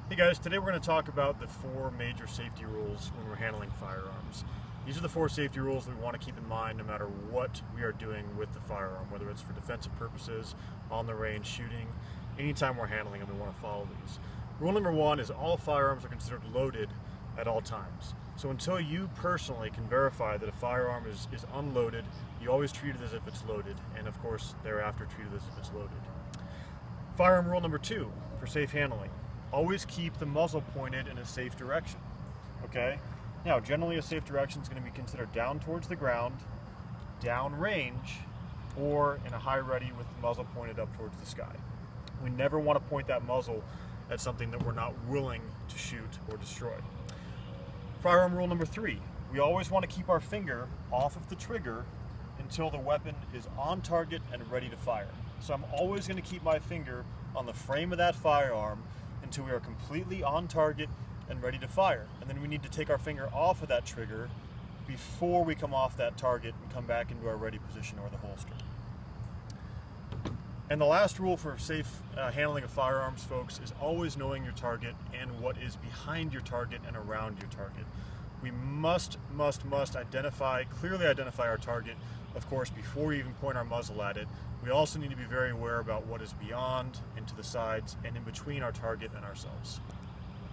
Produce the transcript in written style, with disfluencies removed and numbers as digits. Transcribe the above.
Hey guys, today we're going to talk about the 4 major safety rules when we're handling firearms. These are the 4 safety rules that we want to keep in mind no matter what we are doing with the firearm, whether it's for defensive purposes, on the range, shooting, anytime we're handling them, we want to follow these. Rule number 1 is all firearms are considered loaded at all times. So until you personally can verify that a firearm is unloaded, you always treat it as if it's loaded, and of course thereafter treat it as if it's loaded. Firearm rule number 2 for safe handling. Always keep the muzzle pointed in a safe direction, okay? Now, generally a safe direction is going to be considered down towards the ground, down range, or in a high ready with the muzzle pointed up towards the sky. We never want to point that muzzle at something that we're not willing to shoot or destroy. Firearm rule number 3, we always want to keep our finger off of the trigger until the weapon is on target and ready to fire. So I'm always going to keep my finger on the frame of that firearm until we are completely on target and ready to fire. And then we need to take our finger off of that trigger before we come off that target and come back into our ready position or the holster. And the last rule for safe handling of firearms, folks, is always knowing your target and what is behind your target and around your target. We must clearly identify our target, of course, before we even point our muzzle at it. We also need to be very aware about what is beyond and to the sides and in between our target and ourselves.